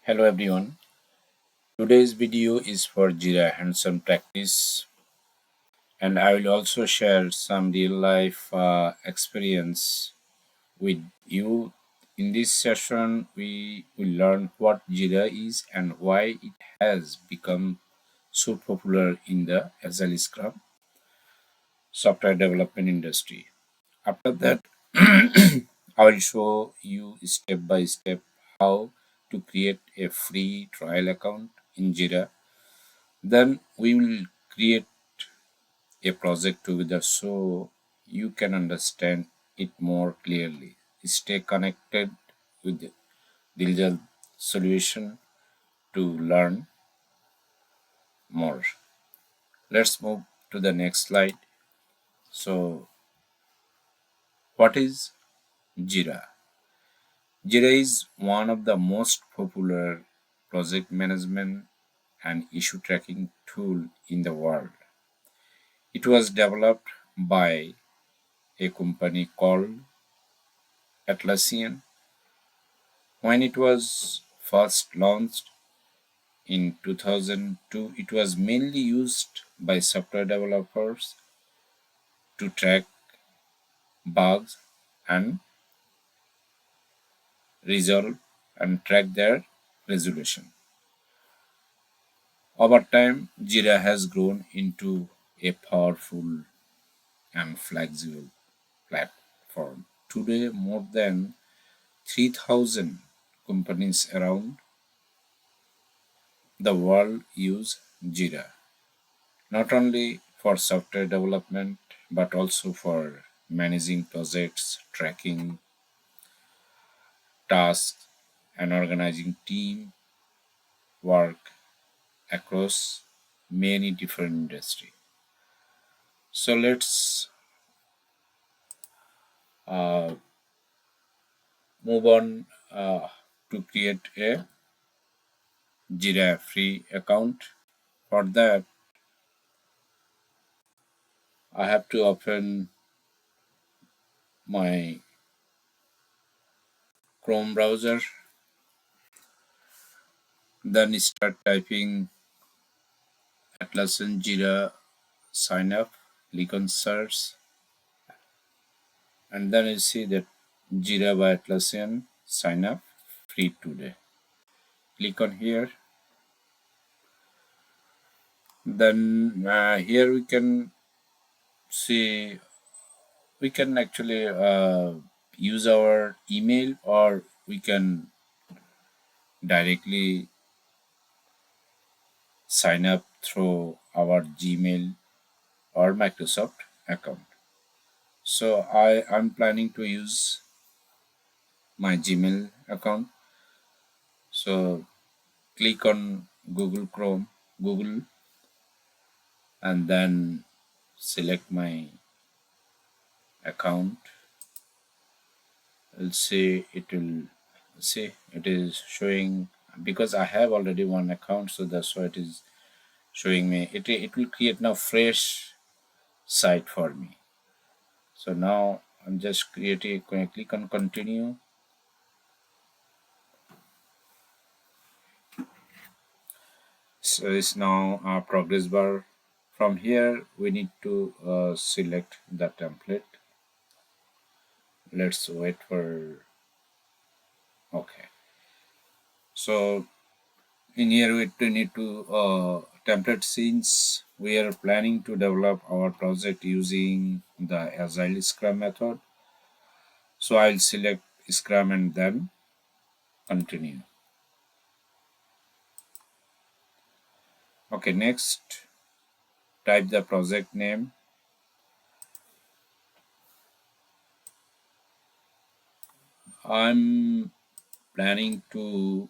Hello everyone. Today's video is for JIRA hands-on practice, and I will also share some real life experience with you. In this session, we will learn what JIRA is and why it has become so popular in the Agile Scrum software development industry. After that, I will show you step by step how to create a free trial account in JIRA. Then we will create a project together so you can understand it more clearly. Stay connected with the digital solution to learn more. Let's move to the next slide. So, what is JIRA? JIRA is one of the most popular project management and issue tracking tool in the world. It was developed by a company called Atlassian. When it was first launched in 2002, it was mainly used by software developers to track bugs and resolve and track their resolution. Over time, Jira has grown into a powerful and flexible platform. Today, more than 3,000 companies around the world use Jira, not only for software development but also for managing projects, tracking tasks, and organizing team work across many different industries. So let's uh, move on to create a Jira free account. For that, I have to open my Chrome browser, then start typing Atlassian Jira sign up, click on search, and then you see that Jira by Atlassian sign up free today. Click on here. Then here we can see we can actually use our email, or we can directly sign up through our Gmail or Microsoft account. So I'm planning to use my Gmail account. So click on Google, and then select my account. I'll see it will see it is showing, because I have already one account, so that's why it is showing me. It will create now fresh site for me. So now I'm just creating. Click on continue. So it's now our progress bar. From here we need to select the template. Let's wait for okay. So in here we need to template, since we are planning to develop our project using the Agile Scrum method. So I'll select Scrum and then continue. Okay, next type the project name. I'm planning to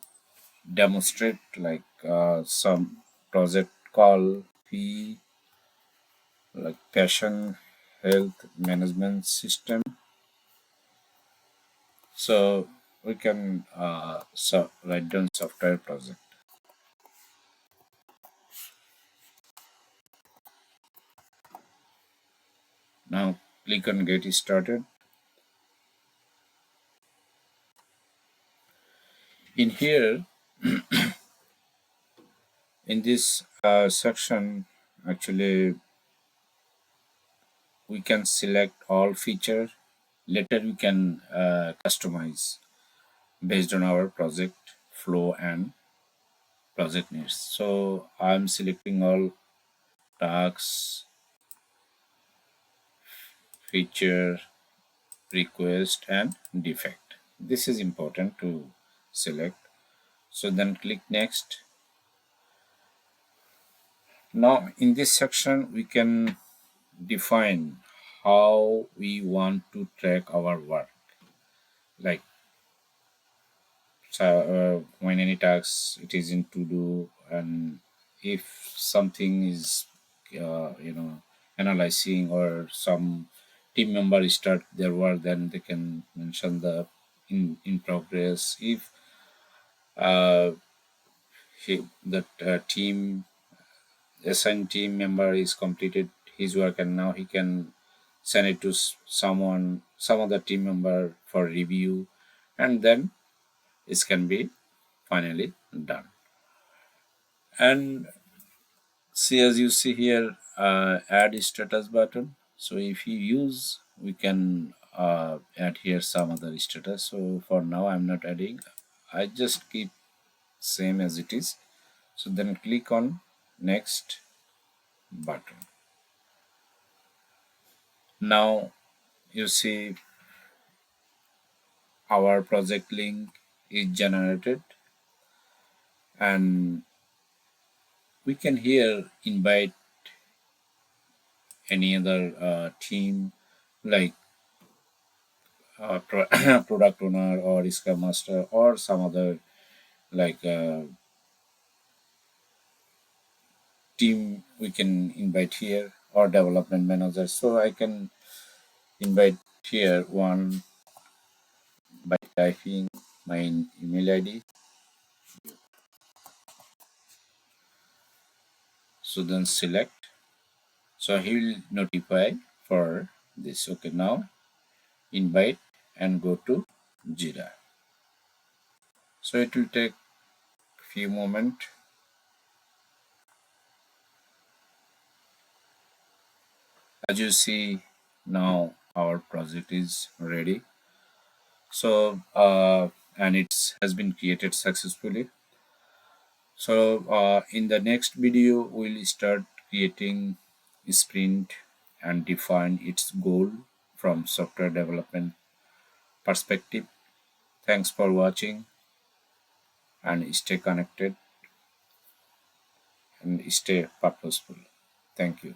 demonstrate like some project called P, like Passion Health Management System. So we can write down software project. Now click on get started. In here In this section, actually, we can select all feature. Later, we can customize based on our project flow and project needs. So I'm selecting all tasks, feature, request, and defect. This is important to select. So then click next. Now in this section we can define how we want to track our work, like when any task it is in to do, and if something is analyzing, or some team member start their work, then they can mention the in progress. If that team assigned team member is completed his work, and now he can send it to some other team member for review, and then it can be finally done. And see, as you see here, add status button. So if you use, we can add here some other status. So for now I'm not adding, I just keep same as it is. So then click on next button. Now you see our project link is generated, and we can here invite any other team, like product owner or scrum master or some other, like team we can invite here, or development manager. So I can invite here one by typing my email ID. So then select, so he will notify for this. Okay, now invite and go to JIRA. So it will take few moments. As you see, now our project is ready. So and it has been created successfully. So in the next video we'll start creating a sprint and define its goal from software development perspective. Thanks for watching, and stay connected and stay purposeful. Thank you.